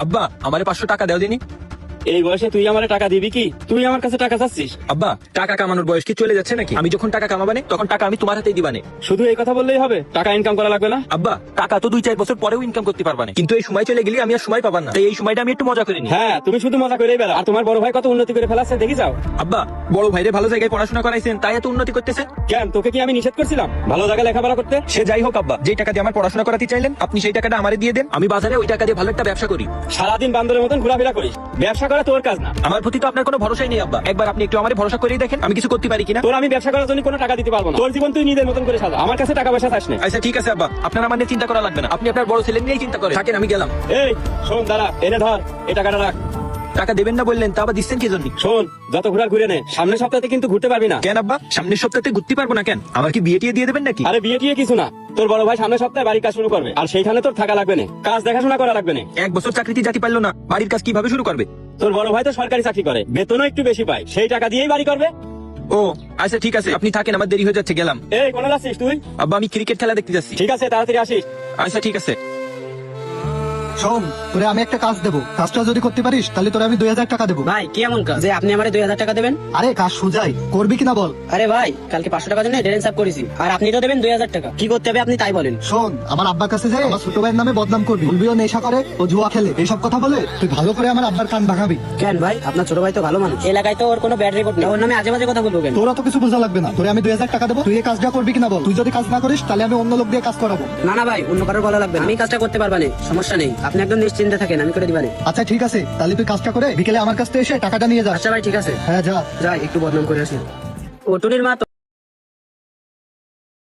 আব্বা আমারে 500 টাকা দাও দিনি। এই বয়সে তুই আমার টাকা দিবি কি? তুই আমার কাছে টাকা চাচ্ছিস? আব্বা টাকা কামানোর বয়স কি চলে যাচ্ছে নাকি? আমি যখন টাকা কামাবানে তখন টাকা আমি তোমার হাতেই দিবানে। শুধু এই কথা বললেই হবে? টাকা ইনকাম করা লাগবে না? আব্বা টাকা তো 2-4 বছর পরেও ইনকাম করতে পারবা না, কিন্তু এই সময় চলে গেলে আমি আর সময় পাবা না। তাই এই সময়টা আমি একটু মজা করে নি। হ্যাঁ, তুমি শুধু মজা করেই বেড়া। আর তোমার বড় ভাই কত উন্নতি করে ফেলাচ্ছে দেখি যাও। আব্বা বড় ভাইরে ভালো জায়গায় পড়াশোনা করাইছেন, তাই এত উন্নতি করতেছে। কেন, তোকে কি আমি নিষেধ করছিলাম ভালো জায়গায় লেখাপড়া করতে? সে যাই হোক আব্বা, যে টাকা দিয়ে আমার পড়াশোনা করাতে চাইলেন আপনি সেই টাকাটা আমারে দিয়ে দেন, আমি বাজারে ওই টাকা দিয়ে ভালো একটা ব্যবসা করি। সারাদিন বান্দরের মতন ঘোরাফেরা করিস, ব্যবসা করা তোর কাজ না। আমার প্রতি তো আপনার কোনো ভরসাই নেই আব্বা, একবার আপনি একটু আমারে ভরসা করেই দেখেন আমি কিছু করতে পারি কিনা। তোর আমি ব্যবসা করার জন্য কোনো টাকা দিতে পারবো না। তোর জীবন তুই নিজের মতন করে সাজা, আমার কাছে টাকা পয়সা চাস না। আচ্ছা ঠিক আছে আব্বা, আপনার আমার নিয়ে চিন্তা করা লাগবে না, আপনি আপনার বড় ছেলে নিয়েই চিন্তা করেন। থাকেন আমি গেলাম। এই শোন, দাঁড়া, এনে ধর, এই টাকাটা রাখ। টাকা দেবেন না বললেন, তা আবার দিচ্ছেন কি জন্য? শোন, যত ঘোরার ঘুরে নে, সামনের সপ্তাহে কিন্তু ঘুরতে পারবি না। কেন আব্বা, সামনের সপ্তাহে ঘুরতে পারবো না কেন? আমার কি বিয়ে টিয়ে দিয়ে দেবেন নাকি? আরে বিয়ে টিয়ে কিছু না, তোর বড় ভাই সামনের সপ্তাহে বাড়ির কাজ শুরু করবে, আর সেইখানে তোর থাকা লাগবে না, কাজ দেখাশোনা করা লাগবে না। 1 বছর চাকরিতে জাতি পারলো না, বাড়ির কাজ কিভাবে শুরু করবে? তোর বড় ভাই তো সরকারি চাকরি করে, বেতনও একটু বেশি পায়, সেই টাকা দিয়েই বাড়ি করবে। ও আচ্ছা ঠিক আছে, আপনি থাকেন, আমার দেরি হয়ে যাচ্ছে, গেলাম। এই কোনে যাচ্ছিস তুই? আব্বা আমি ক্রিকেট খেলা দেখতে যাচ্ছি। ঠিক আছে, তাড়াতাড়ি আসিস। আচ্ছা ঠিক আছে। শোন, তোরে আমি একটা কাজ দেবো, কাজটা যদি করতে পারিস তাহলে তোরে আমি 2000 টাকা দেবো। ভাই কি এমন কাজ যে আপনি আমারে 2000 টাকা দেবেন? আরে কাজ সোজাই, করবি কিনা বল। আরে ভাই, কালকে 500 টাকার জন্য ড্রেন সাফ করেছি, আর আপনি তো দেবেন 2000 টাকা। কি করতে হবে আপনি তাই বলেন। শোন, আমার আব্বার কাছে যাই আমার ছোট ভাইয়ের নামে বদনাম করবি, বলবি ও নেশা করে, ও জুয়া খেলে, এইসব কথা বলে তুই ভালো করে আমার আব্বার কান ভাগাবি। কেন ভাই, আপনার ছোট ভাই তো ভালো মানুষ, এলাকায় তো ওর কোনো ব্যাড রিপোর্ট নেই, ওর নামে আজে বাজে কথা বলবো কেন? তোরা তো কিছু বোঝা লাগবে না, তোরে আমি 2000 টাকা দেবো, তুই এই কাজটা করবি কিনা বল। তুই যদি কাজ না করিস তাহলে আমি অন্য লোক দিয়ে কাজ করাবো। না না ভাই, অন্য কারোর বলা লাগবে না, আমি কাজটা করতে পারবা না, সমস্যা নেই, আপনি একদম নিশ্চিন্তে থাকেন, আমি করে দিবানে। আচ্ছা ঠিক আছে, তাহলে তুই কাজটা করে বিকেলে আমার কাছ থেকে এসে টাকাটা নিয়ে যাস। আচ্ছা ভাই ঠিক আছে, হ্যাঁ যা। যাই একটু বদনাম করে আসি। ও টুনির মা তো